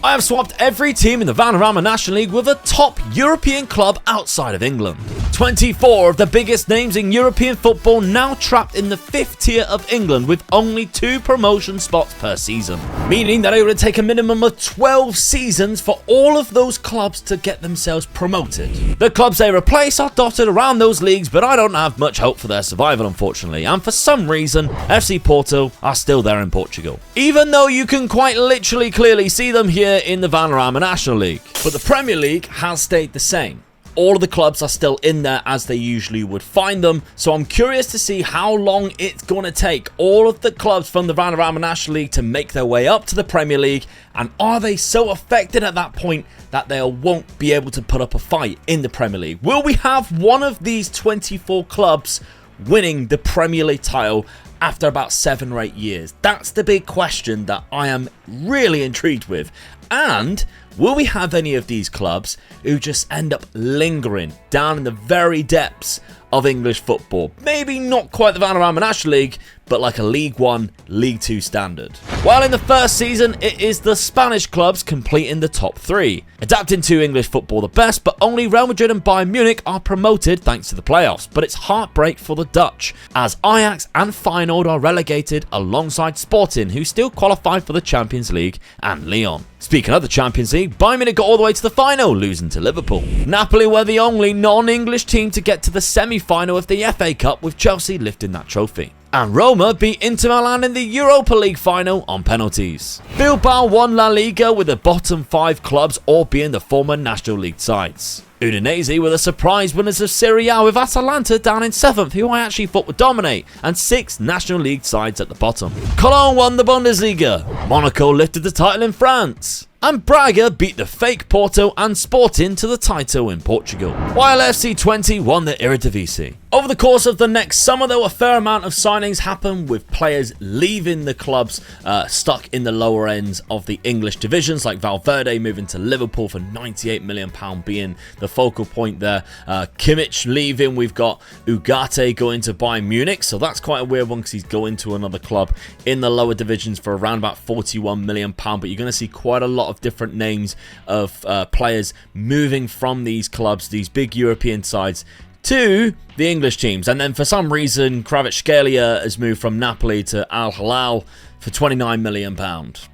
I have swapped every team in the Vanarama National League with a top European club outside of England. 24 of the biggest names in European football now trapped in the 5th tier of England with only 2 promotion spots per season, meaning that it would take a minimum of 12 seasons for all of those clubs to get themselves promoted. The clubs they replace are dotted around those leagues, but I don't have much hope for their survival, unfortunately, and for some reason FC Porto are still there in Portugal, even though you can quite literally clearly see them here in the Vanarama National League. But the Premier League has stayed the same. All of the clubs are still in there as they usually would find them, so I'm curious to see how long it's going to take all of the clubs from the Vanarama National League to make their way up to the Premier League, and are they so affected at that point that they won't be able to put up a fight in the Premier League? Will we have one of these 24 clubs winning the Premier League title after about 7 or 8 years? That's the big question that I am really intrigued with. And will we have any of these clubs who just end up lingering down in the very depths of English football? Maybe not quite the Vanarama National League, but like a League 1, League 2 standard. While in the first season, it is the Spanish clubs completing the top 3, adapting to English football the best, but only Real Madrid and Bayern Munich are promoted thanks to the playoffs. But it's heartbreak for the Dutch, as Ajax and Feyenoord are relegated alongside Sporting, who still qualify for the Champions League, and Lyon. Speaking of the Champions League, Bayern Munich got all the way to the final, losing to Liverpool. Napoli were the only non-English team to get to the semi-final of the FA Cup, with Chelsea lifting that trophy. And Roma beat Inter Milan in the Europa League final on penalties. Bilbao won La Liga, with the bottom 5 clubs all being the former National League sides. Udinese were the surprise winners of Serie A, with Atalanta down in 7th, who I actually thought would dominate, and 6 National League sides at the bottom. Cologne won the Bundesliga, Monaco lifted the title in France, and Braga beat the fake Porto and Sporting to the title in Portugal, while FC20 won the Eredivisie. Over the course of the next summer, though, a fair amount of signings happened, with players leaving the clubs stuck in the lower ends of the English divisions, like Valverde moving to Liverpool for £98 million being the focal point there. Kimmich leaving, we've got Ugarte going to Bayern Munich, so that's quite a weird one because he's going to another club in the lower divisions for around about £41 million, but you're going to see quite a lot of different names of players moving from these clubs, these big European sides, to the English teams. And then for some reason, Kvaratskhelia has moved from Napoli to Al Hilal for £29 million.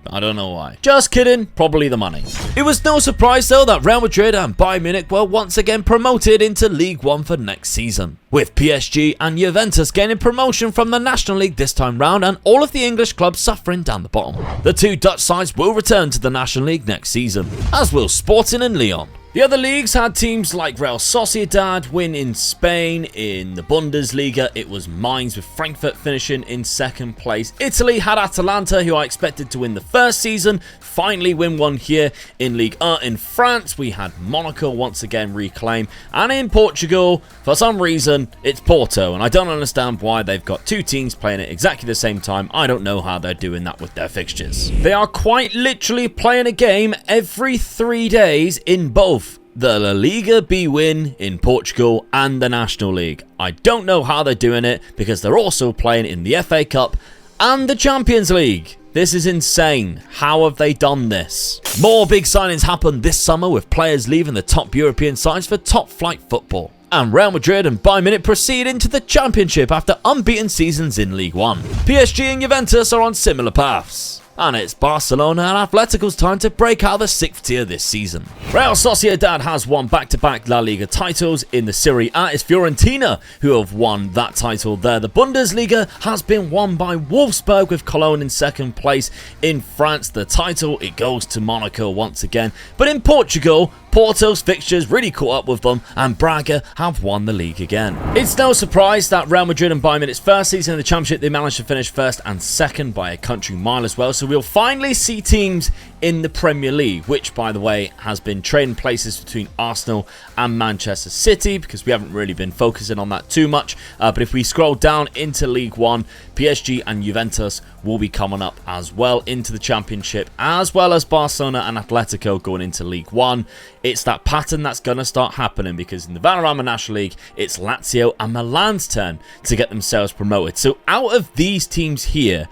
I don't know why. Just kidding, probably the money. It was no surprise though that Real Madrid and Bayern Munich were once again promoted into League 1 for next season, with PSG and Juventus gaining promotion from the National League this time round, and all of the English clubs suffering down the bottom. The 2 Dutch sides will return to the National League next season, as will Sporting and Lyon. The other leagues had teams like Real Sociedad win in Spain. In the Bundesliga, it was Mainz, with Frankfurt finishing in 2nd place. Italy had Atalanta, who I expected to win the first season, finally win one here in Ligue 1. In France, we had Monaco once again reclaim. And in Portugal, for some reason, it's Porto. And I don't understand why they've got 2 teams playing at exactly the same time. I don't know how they're doing that with their fixtures. They are quite literally playing a game every 3 days in both the La Liga B win in Portugal and the National League. I don't know how they're doing it, because they're also playing in the FA Cup and the Champions League. This is insane. How have they done this? More big signings happened this summer, with players leaving the top European sides for top flight football. And Real Madrid and Bayern Munich proceed into the Championship after unbeaten seasons in League 1. PSG and Juventus are on similar paths. And it's Barcelona and Atletico's time to break out of the 6th tier this season. Real Sociedad has won back-to-back La Liga titles. In the Serie A, it's Fiorentina who have won that title there. The Bundesliga has been won by Wolfsburg, with Cologne in 2nd place. In France, the title, it goes to Monaco once again. But in Portugal, Porto's fixtures really caught up with them, and Braga have won the league again. It's no surprise that Real Madrid and Bayern Munich's first season in the Championship, they managed to finish 1st and 2nd by a country mile as well. So we'll finally see teams in the Premier League, which, by the way, has been trading places between Arsenal and Manchester City, because we haven't really been focusing on that too much. But if we scroll down into League 1, PSG and Juventus will be coming up as well into the Championship, as well as Barcelona and Atletico going into League 1. It's that pattern that's going to start happening, because in the Vanarama National League, it's Lazio and Milan's turn to get themselves promoted. So out of these teams here,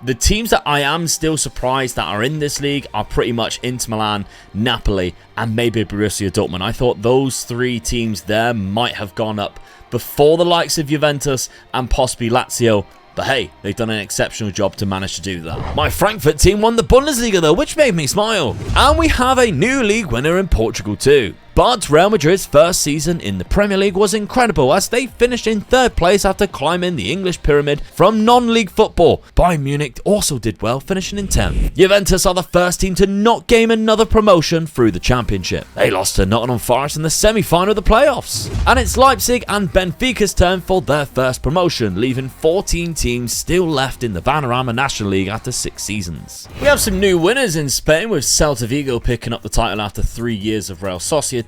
The teams that I am still surprised that are in this league are pretty much Inter Milan, Napoli, and maybe Borussia Dortmund. I thought those 3 teams there might have gone up before the likes of Juventus and possibly Lazio. But hey, they've done an exceptional job to manage to do that. My Frankfurt team won the Bundesliga though, which made me smile. And we have a new league winner in Portugal too. But Real Madrid's first season in the Premier League was incredible as they finished in 3rd place after climbing the English pyramid from non-league football. Bayern Munich also did well, finishing in 10th. Juventus are the first team to not gain another promotion through the Championship. They lost to Nottingham Forest in the semi-final of the playoffs. And it's Leipzig and Benfica's turn for their first promotion, leaving 14 teams still left in the Vanarama National League after 6 seasons. We have some new winners in Spain, with Celta Vigo picking up the title after 3 years of Real Sociedad.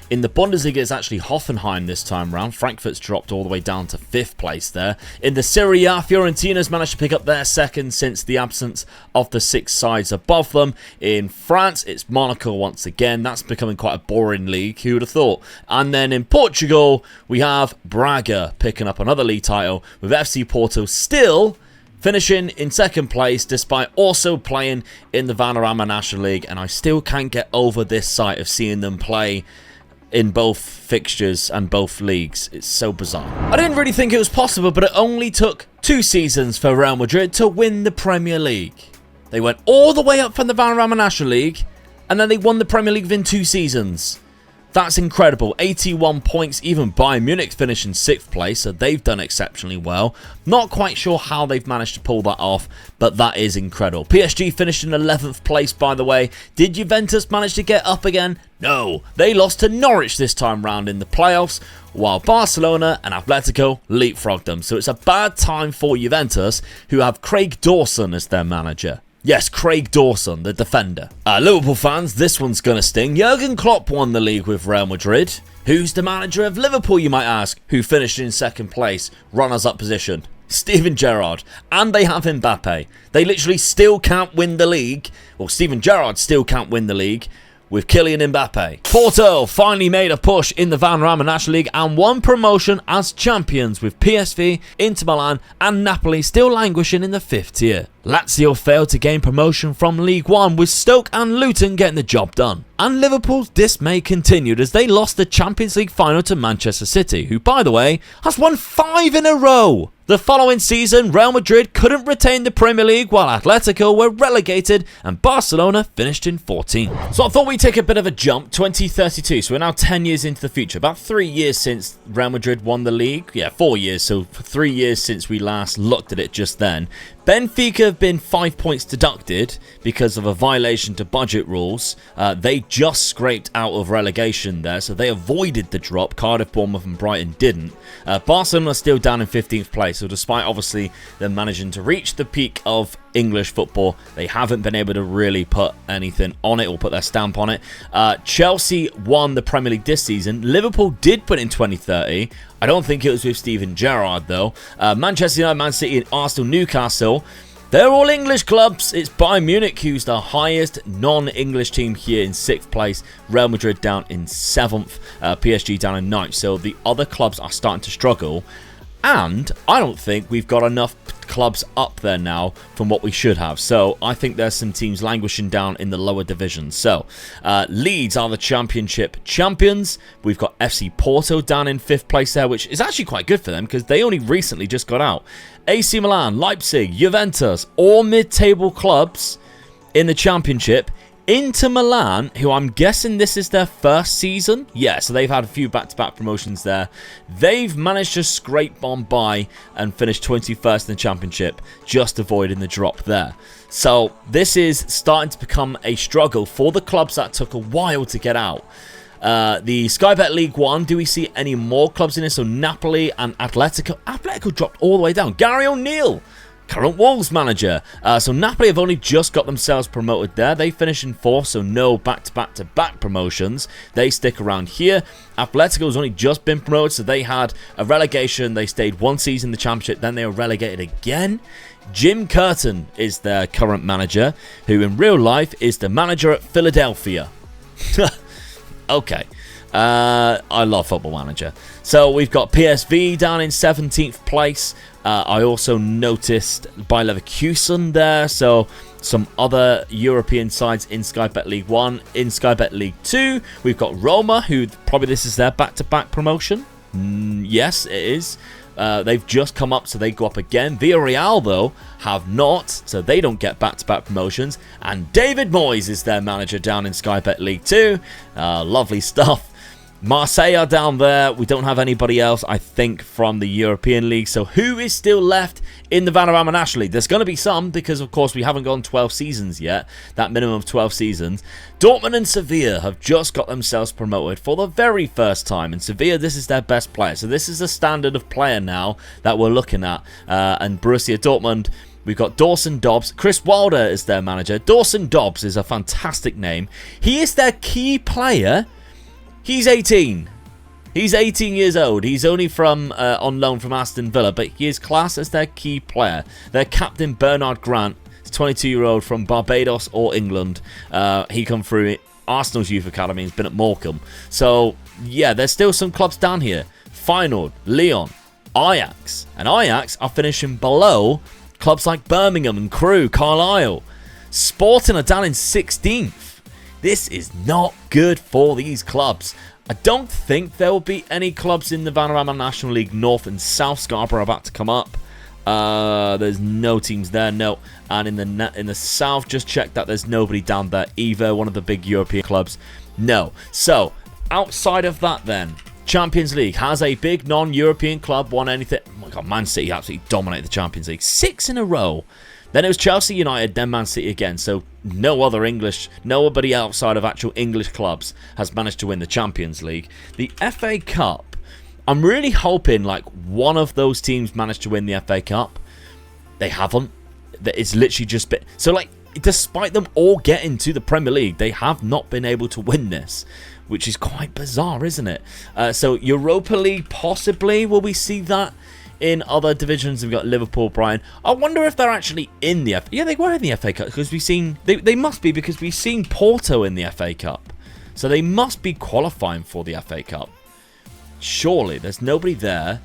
In the Bundesliga, it's actually Hoffenheim this time round. Frankfurt's dropped all the way down to 5th place there. In the Serie A, Fiorentina's managed to pick up their 2nd since the absence of the 6 sides above them. In France, it's Monaco once again. That's becoming quite a boring league. Who would have thought? And then in Portugal, we have Braga picking up another league title, with FC Porto still finishing in 2nd place despite also playing in the Vanarama National League, and I still can't get over this sight of seeing them play in both fixtures and both leagues. It's so bizarre. I didn't really think it was possible, but it only took 2 seasons for Real Madrid to win the Premier League. They went all the way up from the Vanarama National League, and then they won the Premier League within 2 seasons. That's incredible. 81 points. Even Bayern Munich finished in 6th place, so they've done exceptionally well. Not quite sure how they've managed to pull that off, but that is incredible. PSG finished in 11th place, by the way. Did Juventus manage to get up again? No. They lost to Norwich this time round in the playoffs, while Barcelona and Atletico leapfrogged them. So it's a bad time for Juventus, who have Craig Dawson as their manager. Yes, Craig Dawson, the defender. Liverpool fans, this one's going to sting. Jurgen Klopp won the league with Real Madrid. Who's the manager of Liverpool, you might ask? Who finished in 2nd place, runners-up position? Steven Gerrard. And they have Mbappe. They literally still can't win the league. Well, Steven Gerrard still can't win the league with Kylian Mbappe. Porto finally made a push in the Vanarama National League and won promotion as champions, with PSV, Inter Milan and Napoli still languishing in the 5th tier. Lazio failed to gain promotion from League One, with Stoke and Luton getting the job done. And Liverpool's dismay continued as they lost the Champions League final to Manchester City, who, by the way, has won 5 in a row. The following season, Real Madrid couldn't retain the Premier League, while Atletico were relegated and Barcelona finished in 14th. So I thought we'd take a bit of a jump, 2032, so we're now 10 years into the future. About 3 years since Real Madrid won the league. Yeah, 4 years, so 3 years since we last looked at it just then. Benfica have been 5 points deducted because of a violation to budget rules. They just scraped out of relegation there, so they avoided the drop. Cardiff, Bournemouth and Brighton didn't. Barcelona are still down in 15th place, so despite obviously them managing to reach the peak of English football, they haven't been able to really put anything on it or put their stamp on it. Chelsea won the Premier League this season. Liverpool did put in 2030. I don't think it was with Steven Gerrard though. Manchester United, Man City and Arsenal, Newcastle, they're all English clubs. It's Bayern Munich who's the highest non-English team here in 6th place. Real Madrid down in 7th. PSG down in 9th. So the other clubs are starting to struggle. And I don't think we've got enough clubs up there now from what we should have. So I think there's some teams languishing down in the lower divisions. So Leeds are the Championship champions. We've got FC Porto down in 5th place there, which is actually quite good for them because they only recently just got out. AC Milan, Leipzig, Juventus, all mid-table clubs in the Championship. Inter Milan, who I'm guessing this is their first season. Yeah, so they've had a few back-to-back promotions there. They've managed to scrape on by and finish 21st in the Championship, just avoiding the drop there. So this is starting to become a struggle for the clubs that took a while to get out. The Sky Bet League 1, do we see any more clubs in this? So Napoli and Atletico. Atletico dropped all the way down. Gary O'Neill, current Wolves manager. So Napoli have only just got themselves promoted there. They finish in 4th, so no back-to-back-to-back promotions. They stick around here. Atletico has only just been promoted, so they had a relegation. They stayed 1 season in the Championship, then they were relegated again. Jim Curtin is their current manager, who in real life is the manager at Philadelphia. Okay. I love Football Manager. So we've got PSV down in 17th place. I also noticed Bayer Leverkusen there, so some other European sides in Sky Bet League 1. In Sky Bet League 2, we've got Roma, who probably this is their back-to-back promotion. Yes, it is. They've just come up, so they go up again. Villarreal, though, have not, so they don't get back-to-back promotions. And David Moyes is their manager down in Sky Bet League 2. Lovely stuff. Marseille are down there. We don't have anybody else, I think, from the European League. So who is still left in the Vanarama National League? There's going to be some because, of course, we haven't gone 12 seasons yet. That minimum of 12 seasons. Dortmund and Sevilla have just got themselves promoted for the very first time. And Sevilla, this is their best player. So this is the standard of player now that we're looking at. And Borussia Dortmund, we've got Dawson Dobbs. Chris Wilder is their manager. Dawson Dobbs is a fantastic name. He is their key player. He's 18. He's 18 years old. He's only from on loan from Aston Villa, but he is classed as their key player. Their captain, Bernard Grant, is 22-year-old from Barbados or England. He come through Arsenal's youth academy and has been at Morecambe. So, yeah, there's still some clubs down here. Feyenoord, Lyon, Ajax. And Ajax are finishing below clubs like Birmingham and Crewe, Carlisle. Sporting are down in 16th. This is not good for these clubs. I don't think there will be any clubs in the Vanarama National League North and South. Scarborough about to come up. There's no teams there, no. And in the South, just check that there's nobody down there either. One of the big European clubs, no. So, outside of that then, Champions League. Has a big non-European club won anything? Oh my God, Man City absolutely dominated the Champions League. 6 in a row. Then it was Chelsea United, then Man City again. So nobody outside of actual English clubs has managed to win the Champions League. The FA Cup, I'm really hoping like one of those teams managed to win the FA Cup. They haven't. It's literally just been... So like, despite them all getting to the Premier League, they have not been able to win this, which is quite bizarre, isn't it? So Europa League, possibly, will we see that? In other divisions, we've got Liverpool, Brighton. I wonder if they're actually in the FA... Yeah, they were in the FA Cup because we've seen... They must be because we've seen Porto in the FA Cup. So they must be qualifying for the FA Cup. Surely, there's nobody there.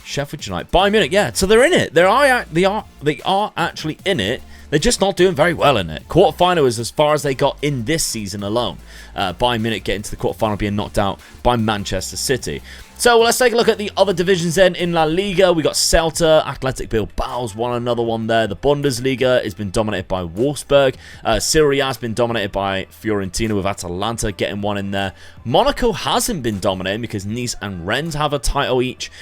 Sheffield United. Bayern Munich, yeah. So they're in it. They are actually in it. They're just not doing very well in it. Quarterfinal is as far as they got in this season alone. Bayern Munich getting to the quarterfinal, being knocked out by Manchester City. So let's take a look at the other divisions then. In La Liga, we got Celta, Athletic Bilbao's won another one there. The Bundesliga has been dominated by Wolfsburg. Serie A has been dominated by Fiorentina with Atalanta getting one in there. Monaco hasn't been dominating because Nice and Rennes have a title each.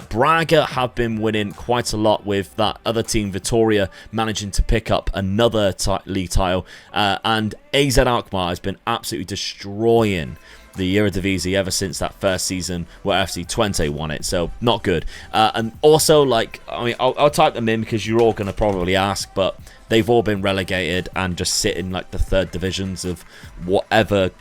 Braga have been winning quite a lot with that other team, Vitoria, managing to pick up another league title. And AZ Alkmaar has been absolutely destroying the Eredivisie ever since that first season where FC Twente won it, so not good. And also, like, I mean, I'll type them in because you're all going to probably ask, but they've all been relegated and just sit in like the third divisions of whatever.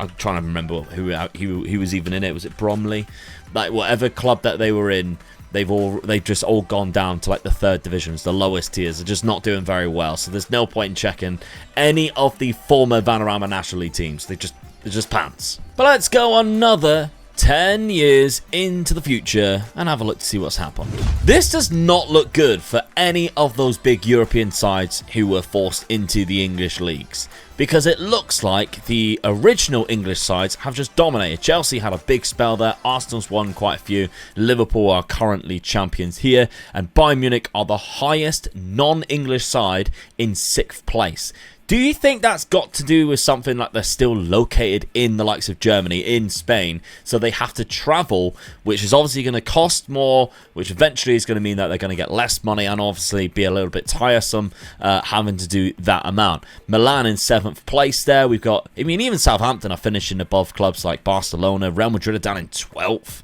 I'm trying to remember who was even in it. Was it Bromley? Like whatever club that they were in, they've just all gone down to like the third divisions, the lowest tiers. They're just not doing very well. So there's no point in checking any of the former Vanarama National League teams. They're just pants. But let's go another 10 years into the future and have a look to see what's happened. This does not look good for any of those big European sides who were forced into the English leagues, because it looks like the original English sides have just dominated. Chelsea had a big spell there, Arsenal's won quite a few, Liverpool are currently champions here, and Bayern Munich are the highest non-English side in 6th place. Do you think that's got to do with something like they're still located in the likes of Germany, in Spain, so they have to travel, which is obviously going to cost more, which eventually is going to mean that they're going to get less money and obviously be a little bit tiresome having to do that amount. Milan in 7th place there. We've got, I mean, even Southampton are finishing above clubs like Barcelona. Real Madrid are down in 12th.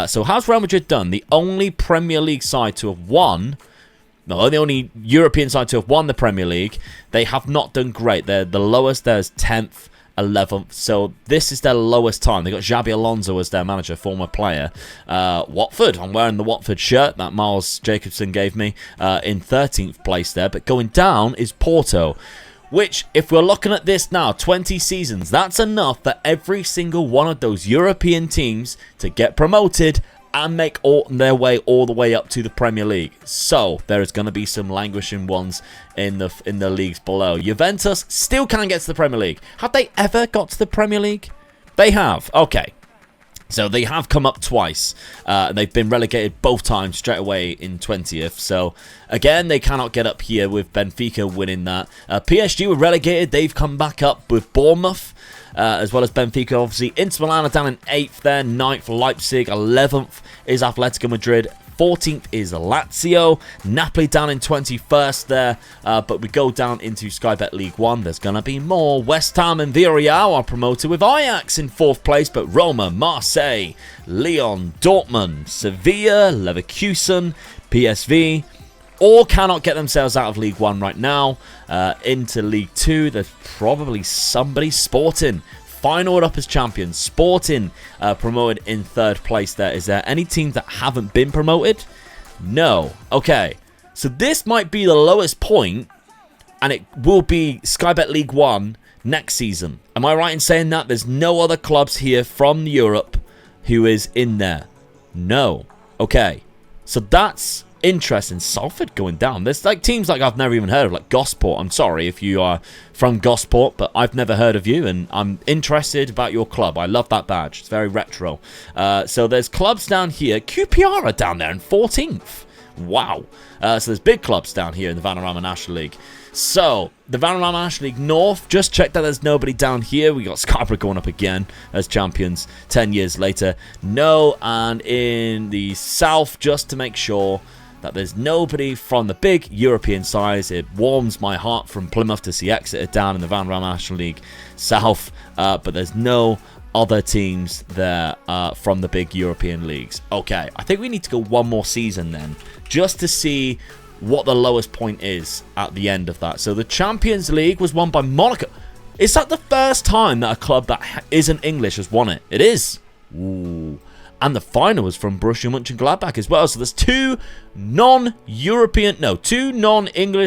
So how's Real Madrid done? The only Premier League side to have won... No, the only European side to have won the Premier League. They have not done great. They're the lowest. There's 10th, 11th. So this is their lowest time. They got Xabi Alonso as their manager, former player. Watford. I'm wearing the Watford shirt that Miles Jacobson gave me in 13th place there. But going down is Porto, which, if we're looking at this now, 20 seasons, that's enough for every single one of those European teams to get promoted and make their way all the way up to the Premier League. So there is going to be some languishing ones in the leagues below. Juventus still can't get to the Premier League. Have they ever got to the Premier League? They have. Okay. So they have come up twice. They've been relegated both times straight away in 20th. So again, they cannot get up here with Benfica winning that. PSG were relegated. They've come back up with Bournemouth. As well as Benfica, obviously. Inter Milan are down in 8th there. 9th, Leipzig. 11th is Atletico Madrid. 14th is Lazio. Napoli down in 21st there. But we go down into Sky Bet League 1. There's going to be more. West Ham and Villarreal are promoted with Ajax in 4th place. But Roma, Marseille, Lyon, Dortmund, Sevilla, Leverkusen, PSV all cannot get themselves out of League 1 right now. Into League 2, there's probably somebody. Sporting finaled up as champions. Sporting promoted in 3rd place there. Is there any teams that haven't been promoted? No. Okay. So this might be the lowest point, and it will be Sky Bet League 1 next season. Am I right in saying that? There's no other clubs here from Europe who is in there. No. Okay. So that's interesting. Salford going down. There's like teams like I've never even heard of, like Gosport. I'm sorry if you are from Gosport, but I've never heard of you, and I'm interested about your club. I love that badge. It's very retro. So there's clubs down here. QPR are down there in 14th. Wow. So there's big clubs down here in the Vanarama National League. So, the Vanarama National League North, just check that there's nobody down here. We got Scarborough going up again as champions 10 years later. No, and in the South, just to make sure that there's nobody from the big European sides. It warms my heart from Plymouth to see Exeter down in the Vanarama National League South, but there's no other teams there from the big European leagues. Okay, I think we need to go one more season then, just to see what the lowest point is at the end of that. So the Champions League was won by Monaco. Is that the first time that a club that isn't English has won it? It is. Ooh. And the final was from Borussia Mönchengladbach as well. So there's two non-English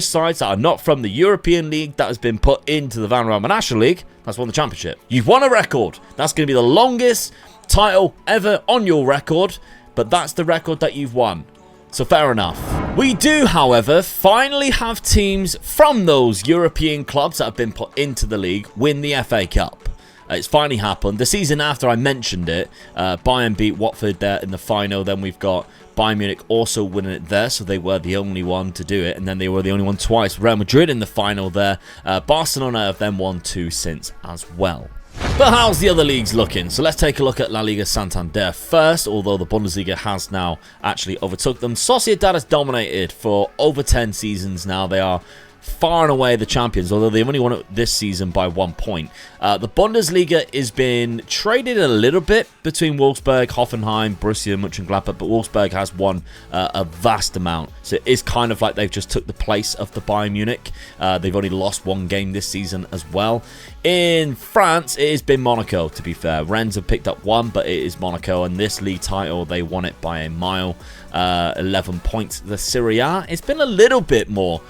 sides that are not from the European League that has been put into the Vanarama National League. That's won the championship. You've won a record. That's going to be the longest title ever on your record. But that's the record that you've won. So fair enough. We do, however, finally have teams from those European clubs that have been put into the league win the FA Cup. It's finally happened. The season after I mentioned it, Bayern beat Watford there in the final. Then we've got Bayern Munich also winning it there, so they were the only one to do it. And then they were the only one twice. Real Madrid in the final there. Barcelona have then won 2 since as well. But how's the other leagues looking? So let's take a look at La Liga Santander first, although the Bundesliga has now actually overtook them. Sociedad has dominated for over 10 seasons now. They are far and away the champions, although they've only won it this season by 1 point. The Bundesliga has been traded a little bit between Wolfsburg, Hoffenheim, Borussia Mönchengladbach, but Wolfsburg has won a vast amount. So it is kind of like they've just took the place of the Bayern Munich. They've only lost 1 game this season as well. In France, it has been Monaco, to be fair. Rennes have picked up 1, but it is Monaco, and this league title, they won it by a mile, 11 points. The Serie A, it's been a little bit more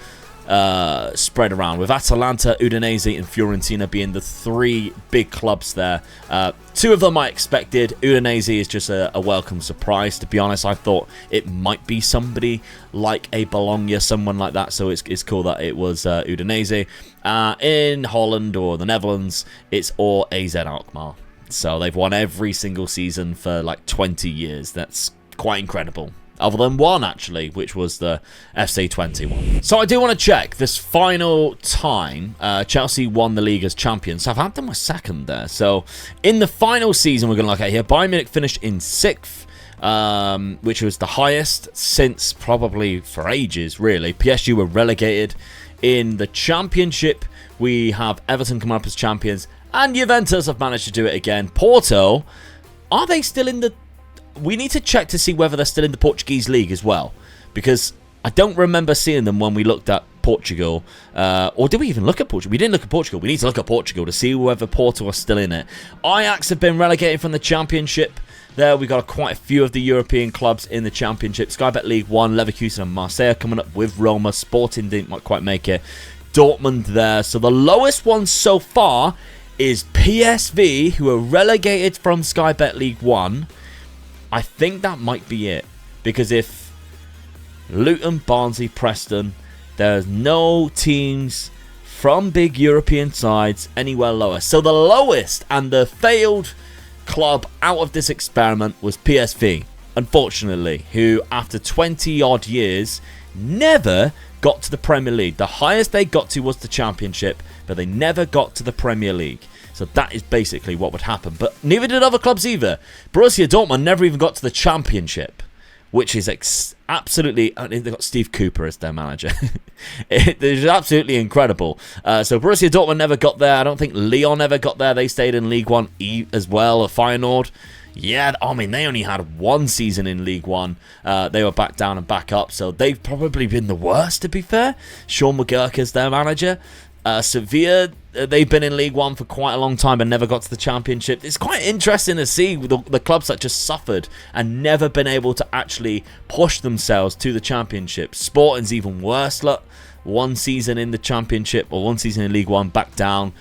spread around, with Atalanta, Udinese and Fiorentina being the 3 big clubs there. 2 of them I expected. Udinese is just a welcome surprise, to be honest. I thought it might be somebody like a Bologna, someone like that, so it's cool that it was Udinese. In Holland or the Netherlands, it's all AZ Alkmaar. So they've won every single season for like 20 years. That's quite incredible. Other than one, actually, which was the FC20 one. So I do want to check this final time. Chelsea won the league as champions. Southampton was second there. So in the final season, we're going to look at here. Bayern Munich finished in 6th, which was the highest since probably for ages, really. PSG were relegated. In the championship, we have Everton coming up as champions. And Juventus have managed to do it again. Porto, are they still in the... We need to check to see whether they're still in the Portuguese league as well, because I don't remember seeing them when we looked at Portugal. Or did we even look at Portugal? We didn't look at Portugal. We need to look at Portugal to see whether Porto are still in it. Ajax have been relegated from the championship. There we got quite a few of the European clubs in the championship. Sky Bet League 1, Leverkusen and Marseille coming up with Roma. Sporting didn't quite make it. Dortmund there. So the lowest one so far is PSV, who are relegated from Sky Bet League 1. I think that might be it. Because if Luton, Barnsley, Preston, there's no teams from big European sides anywhere lower. So the lowest and the failed club out of this experiment was PSV, unfortunately, who after 20 odd years never got to the Premier League. The highest they got to was the Championship, but they never got to the Premier League. So that is basically what would happen. But neither did other clubs either. Borussia Dortmund never even got to the Championship, which is absolutely... I mean, they've got Steve Cooper as their manager. It is absolutely incredible. So Borussia Dortmund never got there. I don't think Lyon ever got there. They stayed in League One as well. Feyenoord, yeah, I mean, they only had one season in League One. They were back down and back up. So they've probably been the worst, to be fair. Sean McGurk is their manager. Sevilla, they've been in League One for quite a long time and never got to the Championship. It's quite interesting to see the clubs that just suffered and never been able to actually push themselves to the Championship. Sporting's even worse. Look, one season in the Championship or one season in League One, back down.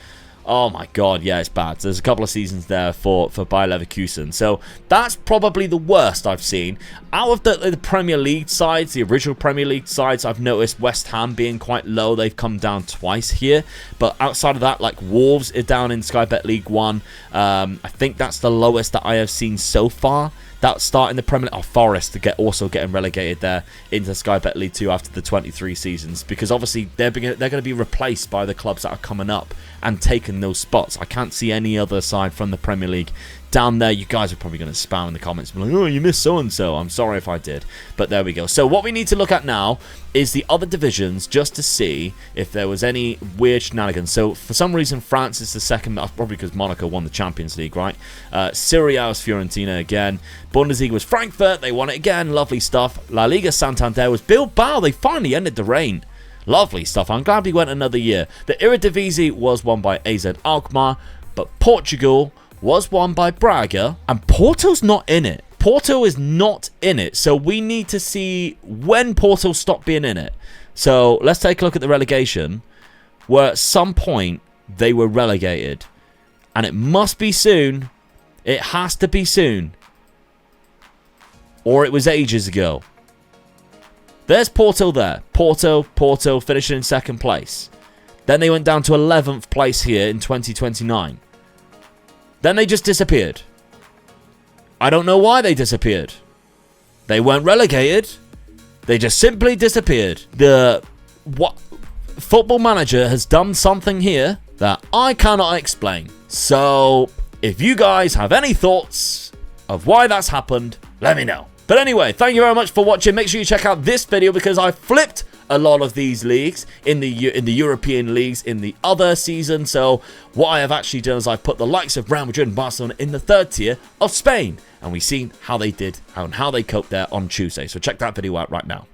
Oh my God, yeah, it's bad. There's a couple of seasons there for Bayer Leverkusen. So that's probably the worst I've seen. Out of the Premier League sides, the original Premier League sides, I've noticed West Ham being quite low. They've come down twice here. But outside of that, like Wolves are down in Sky Bet League One. I think that's the lowest that I have seen so far. That starting the Premier League. Oh, Forest also getting relegated there into Sky Bet League 2 after the 23 seasons, because obviously they're going to be replaced by the clubs that are coming up and taking those spots. I can't see any other side from the Premier League down there. You guys are probably going to spam in the comments and be like, oh, you missed so-and-so. I'm sorry if I did. But there we go. So what we need to look at now is the other divisions, just to see if there was any weird shenanigans. So for some reason, France is the second, probably because Monaco won the Champions League, right? Serie A was Fiorentina again. Bundesliga was Frankfurt. They won it again. Lovely stuff. La Liga Santander was Bilbao. They finally ended the reign. Lovely stuff. I'm glad we went another year. The Eredivisie was won by AZ Alkmaar, but Portugal was won by Braga, and Porto's not in it. Porto is not in it, so we need to see when Porto stopped being in it. So let's take a look at the relegation, where at some point they were relegated, and it must be soon. It has to be soon, or it was ages ago. There's Porto there. Porto finishing in second place. Then they went down to 11th place here in 2029. Then they just disappeared. I don't know why they disappeared. They weren't relegated. They just simply disappeared. Football Manager has done something here that I cannot explain. So, if you guys have any thoughts of why that's happened, let me know. But anyway, thank you very much for watching. Make sure you check out this video because I flipped a lot of these leagues in the European leagues in the other season. So what I have actually done is I put the likes of Real Madrid and Barcelona in the third tier of Spain, and we've seen how they did and how they coped there on Tuesday. So check that video out right now.